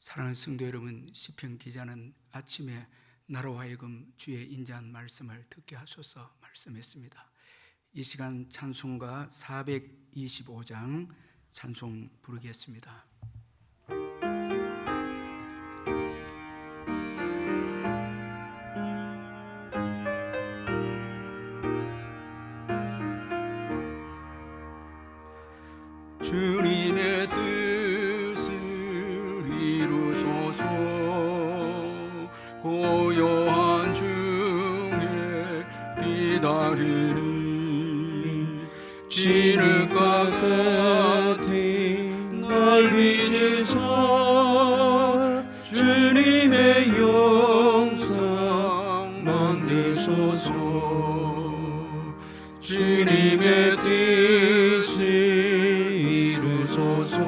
사랑하는 성도 여러분, 시편 기자는 아침에 나로 하여금 주의 인자한 말씀을 듣게 하소서 말씀했습니다. 이 시간 찬송가 425장 찬송 부르겠습니다. 주님의 뜻을 이루소서. 고요한 중에 기다리니 진흙과 같은 날 빚으사 주님의 영상 만드소서. 주님의 뜻을 이루소서.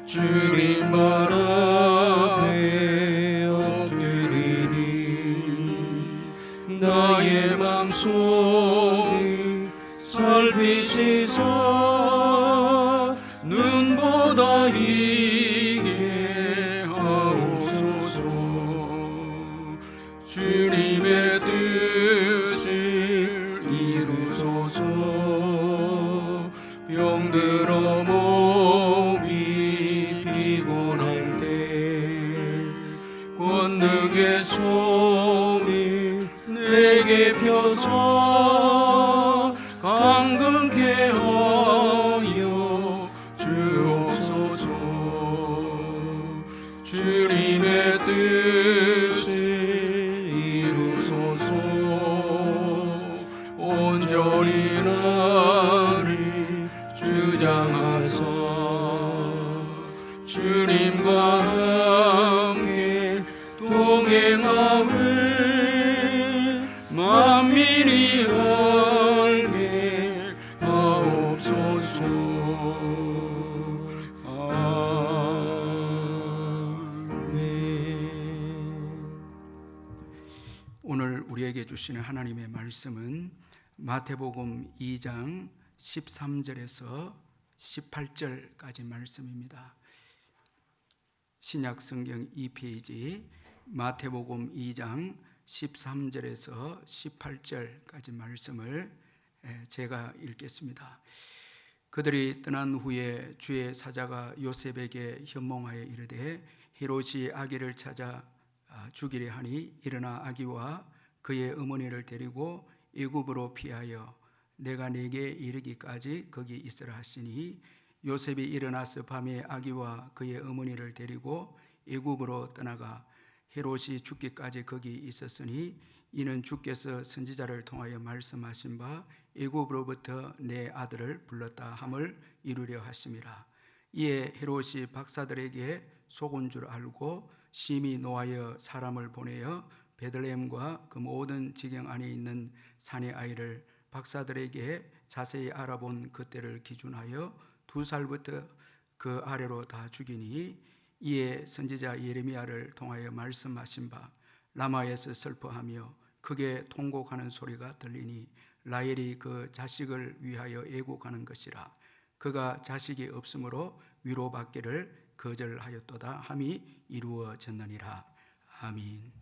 주님 발 앞에 엎드리니 나의 맘속을 살피시사 눈보다 이게 하옵소서. 주님의 뜻을 이루소서. 병들어 몸이 피곤할 때 권능의 손을 내게 펴서 강건케 하여 주옵소서. 주님의 뜻을 이루소서. 온전히 나를 주장하사 주님과 함께 동행함을 만민이 알게 하옵소서. 아멘. 오늘 우리에게 주시는 하나님의 말씀은 마태복음 2장 13절에서 18절까지 말씀입니다. 신약 성경 2페이지 마태복음 2장 13절에서 18절까지 말씀을 제가 읽겠습니다. 그들이 떠난 후에 주의 사자가 요셉에게 현몽하여 이르되 헤롯이 아기를 찾아 죽이려 하니 일어나 아기와 그의 어머니를 데리고 애굽으로 피하여 내가 네게 이르기까지 거기 있으라 하시니 요셉이 일어나서 밤에 아기와 그의 어머니를 데리고 애굽으로 떠나가 헤롯이 죽기까지 거기 있었으니 이는 주께서 선지자를 통하여 말씀하신 바 애굽으로부터 내 아들을 불렀다 함을 이루려 하심이라. 이에 헤롯이 박사들에게 속은 줄 알고 심히 노하여 사람을 보내어 베들레헴과 그 모든 지경 안에 있는 산의 아이를 박사들에게 자세히 알아본 그때를 기준하여 2살부터 그 아래로 다 죽이니 이에 선지자 예레미야를 통하여 말씀하신 바 라마에서 슬퍼하며 크게 통곡하는 소리가 들리니 라헬이 그 자식을 위하여 애곡하는 것이라. 그가 자식이 없으므로 위로받기를 거절하였도다 함이 이루어졌느니라. 아멘.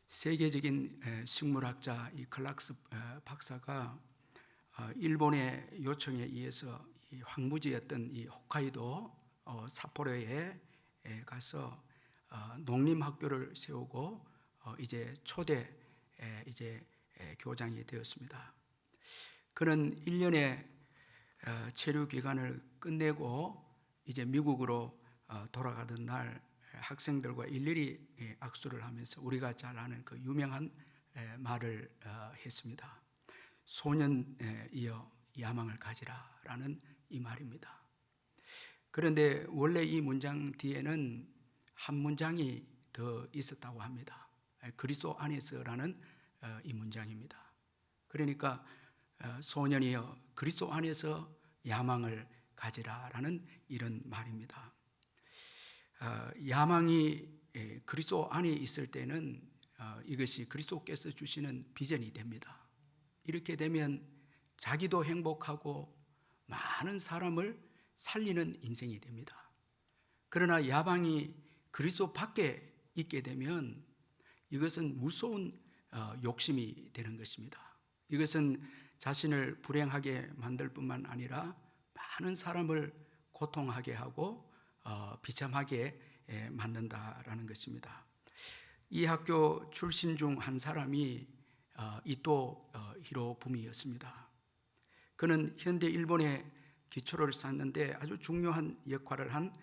세계적인 식물학자 이 클락스 박사가 일본의 요청에 의해서 이 황무지였던 이 홋카이도 삿포로에 가서 농림학교를 세우고 이제 초대 이제 교장이 되었습니다. 그는 1년의 체류 기간을 끝내고 이제 미국으로 돌아가던 날 학생들과 일일이 악수를 하면서 우리가 잘 아는 그 유명한 말을 했습니다. 소년이여 야망을 가지라라는 이 말입니다. 그런데 원래 이 문장 뒤에는 한 문장이 더 있었다고 합니다. 그리스도 안에서라는 이 문장입니다. 그러니까 소년이여 그리스도 안에서 야망을 가지라라는 이런 말입니다. 야망이 그리스도 안에 있을 때는 이것이 그리스도께서 주시는 비전이 됩니다. 이렇게 되면 자기도 행복하고 많은 사람을 살리는 인생이 됩니다. 그러나 야망이 그리스도 밖에 있게 되면 이것은 무서운 욕심이 되는 것입니다. 이것은 자신을 불행하게 만들 뿐만 아니라 많은 사람을 고통하게 하고 비참하게 만든다라는 것입니다. 이 학교 출신 중 한 사람이 이토 히로부미였습니다. 그는 현대 일본의 기초를 쌓는데 아주 중요한 역할을 한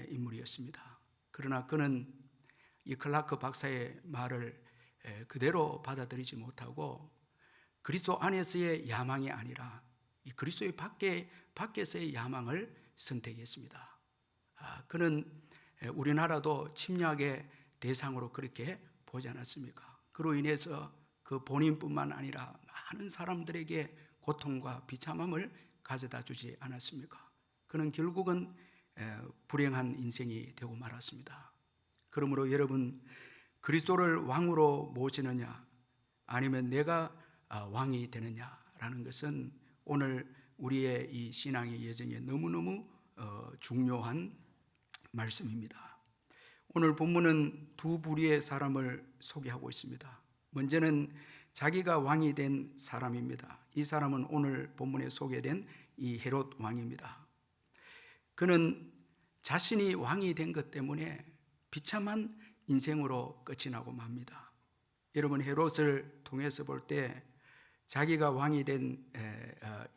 인물이었습니다. 그러나 그는 이 클라크 박사의 말을 그대로 받아들이지 못하고 그리스도 안에서의 야망이 아니라 이 그리스도의 밖에서의 야망을 선택했습니다. 그는 우리나라도 침략의 대상으로 그렇게 보지 않았습니까? 그로 인해서 그 본인뿐만 아니라 많은 사람들에게 고통과 비참함을 가져다 주지 않았습니까? 그는 결국은 불행한 인생이 되고 말았습니다. 그러므로 여러분, 그리스도를 왕으로 모시느냐 아니면 내가 왕이 되느냐라는 것은 오늘 우리의 이 신앙의 여정에 너무너무 중요한 말씀입니다. 오늘 본문은 두 부류의 사람을 소개하고 있습니다. 먼저는 자기가 왕이 된 사람입니다. 이 사람은 오늘 본문에 소개된 이 헤롯 왕입니다. 그는 자신이 왕이 된 것 때문에 비참한 인생으로 끝이 나고 맙니다. 여러분, 헤롯을 통해서 볼 때 자기가 왕이 된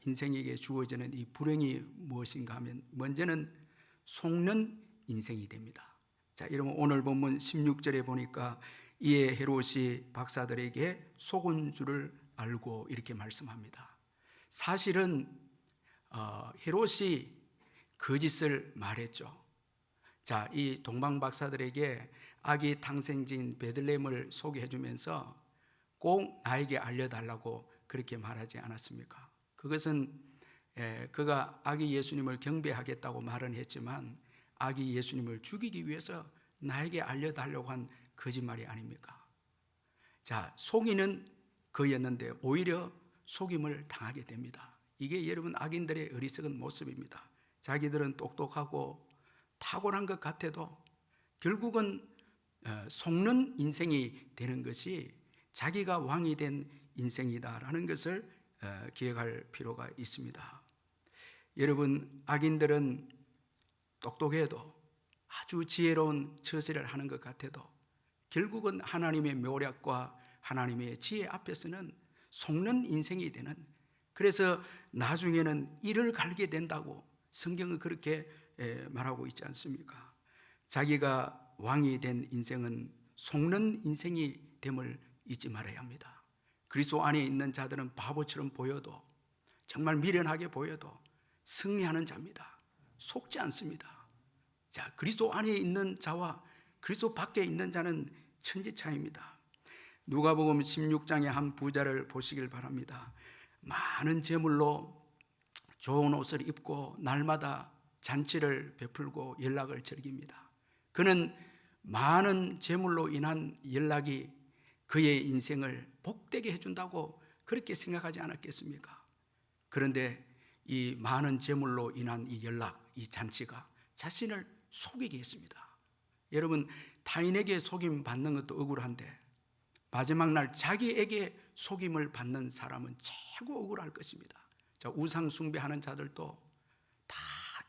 인생에게 주어지는 이 불행이 무엇인가 하면 먼저는 속는 인생이 됩니다. 자, 여러분, 오늘 본문 16절에 보니까 이에 헤롯이 박사들에게 속은 줄을 알고 이렇게 말씀합니다. 사실은 헤롯이 거짓을 말했죠. 자, 이 동방 박사들에게 아기 탄생지인 베들레헴을 소개해 주면서 꼭 나에게 알려달라고 그렇게 말하지 않았습니까? 그것은 그가 아기 예수님을 경배하겠다고 말은 했지만 아기 예수님을 죽이기 위해서 나에게 알려달라고 한 거짓말이 아닙니까? 자, 속이는 그였는데 오히려 속임을 당하게 됩니다. 이게 여러분 악인들의 어리석은 모습입니다. 자기들은 똑똑하고 탁월한 것 같아도 결국은 속는 인생이 되는 것이 자기가 왕이 된 인생이다라는 것을 기억할 필요가 있습니다. 여러분, 악인들은 똑똑해도 아주 지혜로운 처세를 하는 것 같아도 결국은 하나님의 묘략과 하나님의 지혜 앞에서는 속는 인생이 되는, 그래서 나중에는 이를 갈게 된다고 성경은 그렇게 말하고 있지 않습니까? 자기가 왕이 된 인생은 속는 인생이 됨을 잊지 말아야 합니다. 그리스도 안에 있는 자들은 바보처럼 보여도, 정말 미련하게 보여도 승리하는 자입니다. 속지 않습니다. 자, 그리스도 안에 있는 자와 그리스도 밖에 있는 자는 천지차이입니다. 누가복음 16장의 한 부자를 보시길 바랍니다. 많은 재물로 좋은 옷을 입고 날마다 잔치를 베풀고 연락을 즐깁니다. 그는 많은 재물로 인한 연락이 그의 인생을 복되게 해준다고 그렇게 생각하지 않았겠습니까? 그런데 이 많은 재물로 인한 이 연락, 이 잔치가 자신을 속이게 했습니다. 여러분, 타인에게 속임 받는 것도 억울한데 마지막 날 자기에게 속임을 받는 사람은 최고 억울할 것입니다. 자, 우상 숭배하는 자들도 다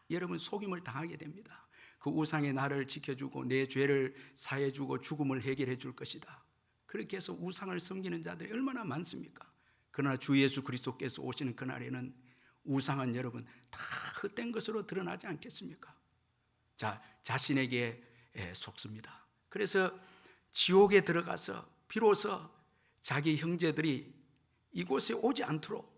여러분 속임을 당하게 됩니다. 그 우상이 나를 지켜주고 내 죄를 사해주고 죽음을 해결해 줄 것이다. 그렇게 해서 우상을 섬기는 자들이 얼마나 많습니까? 그러나 주 예수 그리스도께서 오시는 그날에는 우상은 여러분 다 헛된 것으로 드러나지 않겠습니까? 자, 자신에게 속습니다. 그래서 지옥에 들어가서 비로소 자기 형제들이 이곳에 오지 않도록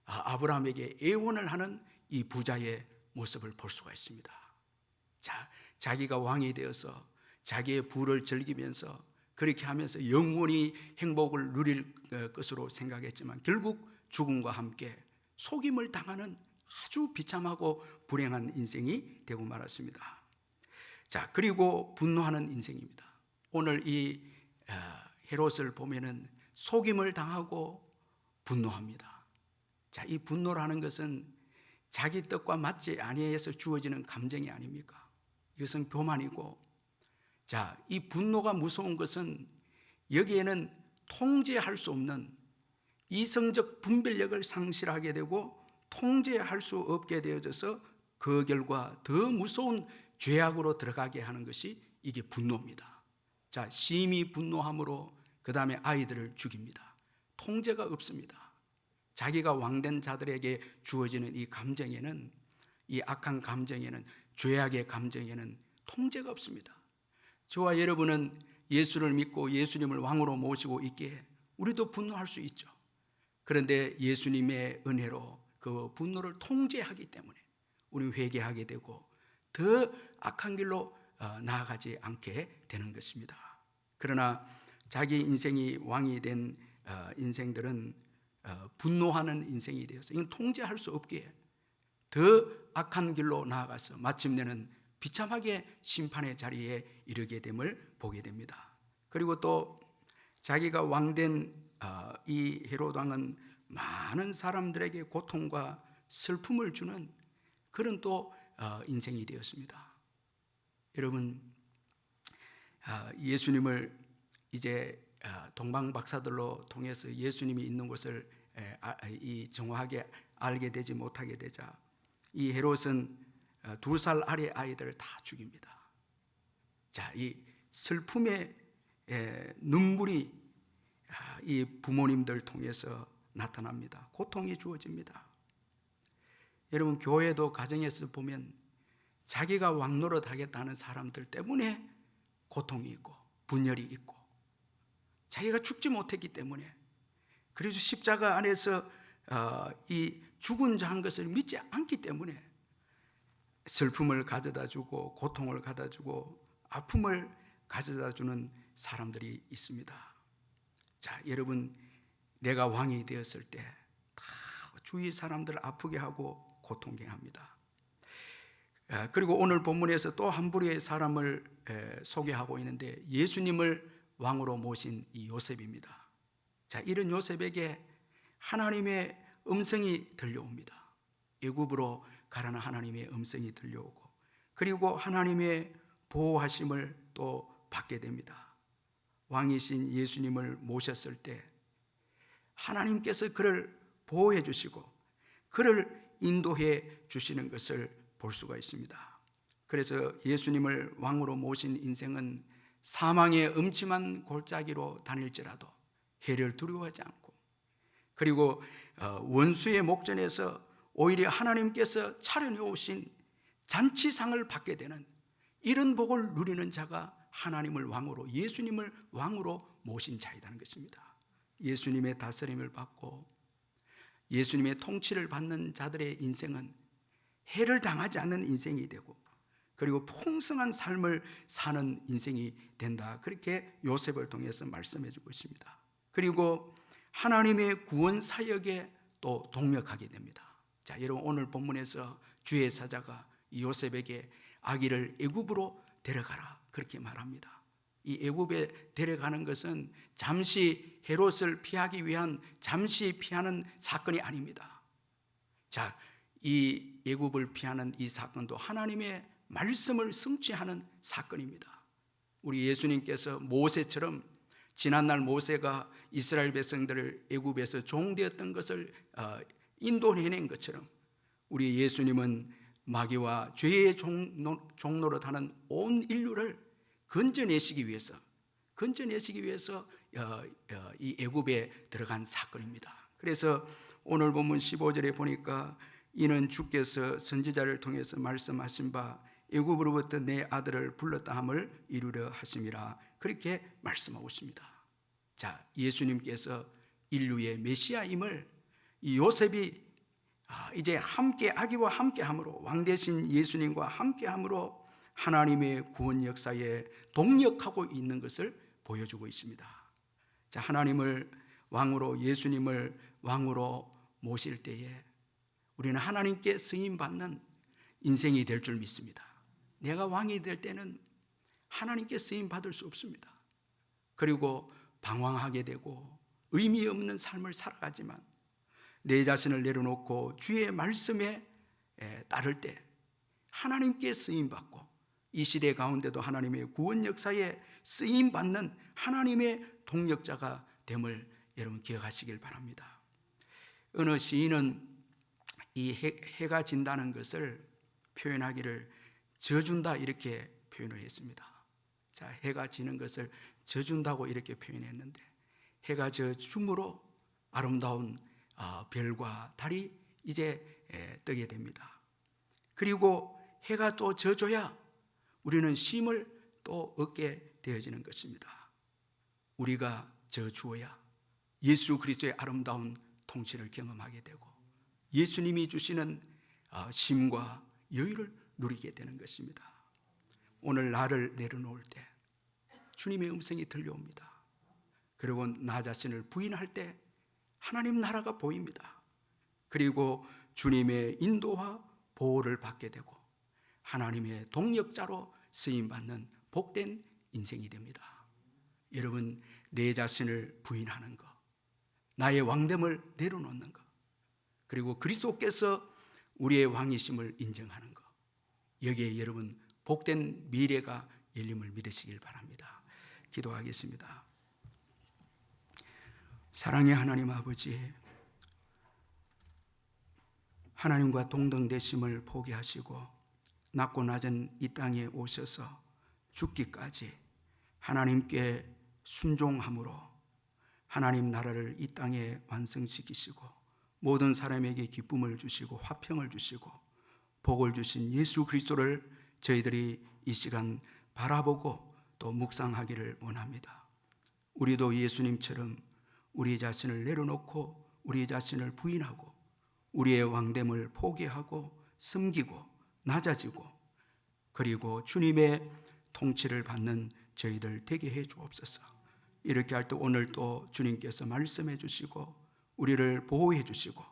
아브라함에게 애원을 하는 이 부자의 모습을 볼 수가 있습니다. 자, 자기가 왕이 되어서 자기의 부를 즐기면서 그렇게 하면서 영원히 행복을 누릴 것으로 생각했지만 결국 죽음과 함께 속임을 당하는 아주 비참하고 불행한 인생이 되고 말았습니다. 자, 그리고 분노하는 인생입니다. 오늘 이 헤롯을 보면은 속임을 당하고 분노합니다. 자, 이 분노라는 것은 자기 뜻과 맞지 아니해서 주어지는 감정이 아닙니까? 이것은 교만이고, 자, 이 분노가 무서운 것은 여기에는 통제할 수 없는 이성적 분별력을 상실하게 되고 통제할 수 없게 되어져서 그 결과 더 무서운 죄악으로 들어가게 하는 것이 이게 분노입니다. 자, 심히 분노함으로 그 다음에 아이들을 죽입니다. 통제가 없습니다. 자기가 왕된 자들에게 주어지는 이 감정에는, 이 악한 감정에는, 죄악의 감정에는 통제가 없습니다. 저와 여러분은 예수를 믿고 예수님을 왕으로 모시고 있기에 우리도 분노할 수 있죠. 그런데 예수님의 은혜로 그 분노를 통제하기 때문에 우리는 회개하게 되고 더 악한 길로 나아가지 않게 되는 것입니다. 그러나 자기 인생이 왕이 된 인생들은 분노하는 인생이 되어서 이건 통제할 수 없기에 더 악한 길로 나아가서 마침내는 비참하게 심판의 자리에 이르게 됨을 보게 됩니다. 그리고 또 자기가 왕된 이 헤롯 왕은 많은 사람들에게 고통과 슬픔을 주는 그런 또 인생이 되었습니다. 여러분, 예수님을 이제 동방 박사들로 통해서 예수님이 있는 곳을 정확하게 알게 되지 못하게 되자 이 헤롯은 2살 아래 아이들을 다 죽입니다. 자, 이 슬픔의 눈물이 이 부모님들 통해서 나타납니다. 고통이 주어집니다. 여러분, 교회도 가정에서 보면 자기가 왕 노릇 하겠다는 사람들 때문에 고통이 있고 분열이 있고 자기가 죽지 못했기 때문에, 그래서 십자가 안에서 이 죽은 자 한 것을 믿지 않기 때문에 슬픔을 가져다 주고 고통을 가져다 주고 아픔을 가져다 주는 사람들이 있습니다. 자, 여러분, 내가 왕이 되었을 때 다 주위 사람들을 아프게 하고 고통케 합니다. 그리고 오늘 본문에서 또 한 부류의 사람을 소개하고 있는데 예수님을 왕으로 모신 이 요셉입니다. 자, 이런 요셉에게 하나님의 음성이 들려옵니다. 애굽으로 가라는 하나님의 음성이 들려오고, 그리고 하나님의 보호하심을 또 받게 됩니다. 왕이신 예수님을 모셨을 때 하나님께서 그를 보호해 주시고 그를 인도해 주시는 것을 볼 수가 있습니다. 그래서 예수님을 왕으로 모신 인생은 사망의 음침한 골짜기로 다닐지라도 해를 두려워하지 않고, 그리고 원수의 목전에서 오히려 하나님께서 차려내 오신 잔치상을 받게 되는 이런 복을 누리는 자가 하나님을 왕으로, 예수님을 왕으로 모신 자이라는 것입니다. 예수님의 다스림을 받고 예수님의 통치를 받는 자들의 인생은 해를 당하지 않는 인생이 되고, 그리고 풍성한 삶을 사는 인생이 된다. 그렇게 요셉을 통해서 말씀해 주고 있습니다. 그리고 하나님의 구원 사역에 또 동력하게 됩니다. 자, 여러분, 오늘 본문에서 주의 사자가 이 요셉에게 아기를 애굽으로 데려가라 그렇게 말합니다. 이 애굽에 데려가는 것은 잠시 헤롯을 피하기 위한 잠시 피하는 사건이 아닙니다. 자, 이 애굽을 피하는 이 사건도 하나님의 말씀을 성취하는 사건입니다. 우리 예수님께서 모세처럼 지난날 모세가 이스라엘 백성들을 애굽에서 종되었던 것을 인도해낸 것처럼 우리 예수님은 마귀와 죄의 종노릇하는 온 인류를 건져내시기 위해서 이 애굽에 들어간 사건입니다. 그래서 오늘 본문 15절에 보니까 이는 주께서 선지자를 통해서 말씀하신 바 애굽으로부터 내 아들을 불렀다 함을 이루려 하심이라 그렇게 말씀하고 있습니다. 자, 예수님께서 인류의 메시아임을 이 요셉이 이제 함께 아기와 함께함으로, 왕 대신 예수님과 함께함으로 하나님의 구원 역사에 동력하고 있는 것을 보여주고 있습니다. 자, 하나님을 왕으로, 예수님을 왕으로 모실 때에 우리는 하나님께 승인 받는 인생이 될 줄 믿습니다. 내가 왕이 될 때는 하나님께 쓰임 받을 수 없습니다. 그리고 방황하게 되고 의미 없는 삶을 살아가지만 내 자신을 내려놓고 주의 말씀에 따를 때 하나님께 쓰임 받고 이 시대 가운데도 하나님의 구원 역사에 쓰임 받는 하나님의 동력자가 됨을 여러분 기억하시길 바랍니다. 어느 시인은 이 해가 진다는 것을 표현하기를 져준다 이렇게 표현을 했습니다. 자, 해가 지는 것을 져준다고 이렇게 표현했는데, 해가 져줌으로 아름다운 별과 달이 이제 뜨게 됩니다. 그리고 해가 또 져줘야 우리는 쉼을 또 얻게 되어지는 것입니다. 우리가 져주어야 예수 그리스도의 아름다운 통치를 경험하게 되고 예수님이 주시는 쉼과 여유를 누리게 되는 것입니다. 오늘 나를 내려놓을 때 주님의 음성이 들려옵니다. 그리고 나 자신을 부인할 때 하나님 나라가 보입니다. 그리고 주님의 인도와 보호를 받게 되고 하나님의 동력자로 쓰임받는 복된 인생이 됩니다. 여러분, 내 자신을 부인하는 것, 나의 왕됨을 내려놓는 것, 그리고 그리스도께서 우리의 왕이심을 인정하는 것, 여기에 여러분 복된 미래가 열림을 믿으시길 바랍니다. 기도하겠습니다. 사랑의 하나님 아버지, 하나님과 동등되심을 포기하시고 낮고 낮은 이 땅에 오셔서 죽기까지 하나님께 순종함으로 하나님 나라를 이 땅에 완성시키시고 모든 사람에게 기쁨을 주시고 화평을 주시고 복을 주신 예수 그리스도를 저희들이 이 시간 바라보고 또 묵상하기를 원합니다. 우리도 예수님처럼 우리 자신을 내려놓고 우리 자신을 부인하고 우리의 왕됨을 포기하고 섬기고 낮아지고 그리고 주님의 통치를 받는 저희들 되게 해 주옵소서. 이렇게 할 때 오늘 또 주님께서 말씀해 주시고 우리를 보호해 주시고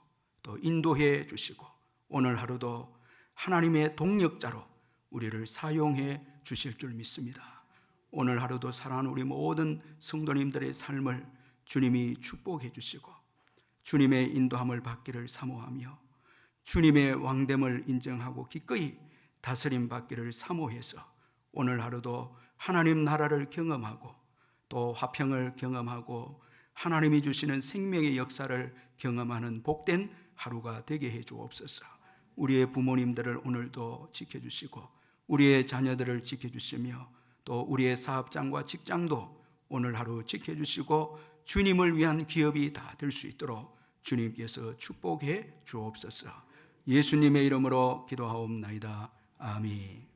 또 인도해 주시고 오늘 하루도 하나님의 동력자로 우리를 사용해 주실 줄 믿습니다. 오늘 하루도 사랑하는 우리 모든 성도님들의 삶을 주님이 축복해 주시고 주님의 인도함을 받기를 사모하며 주님의 왕됨을 인정하고 기꺼이 다스림 받기를 사모해서 오늘 하루도 하나님 나라를 경험하고 또 화평을 경험하고 하나님이 주시는 생명의 역사를 경험하는 복된 하루가 되게 해 주옵소서. 우리의 부모님들을 오늘도 지켜주시고 우리의 자녀들을 지켜주시며 또 우리의 사업장과 직장도 오늘 하루 지켜주시고 주님을 위한 기업이 다 될 수 있도록 주님께서 축복해 주옵소서. 예수님의 이름으로 기도하옵나이다. 아멘.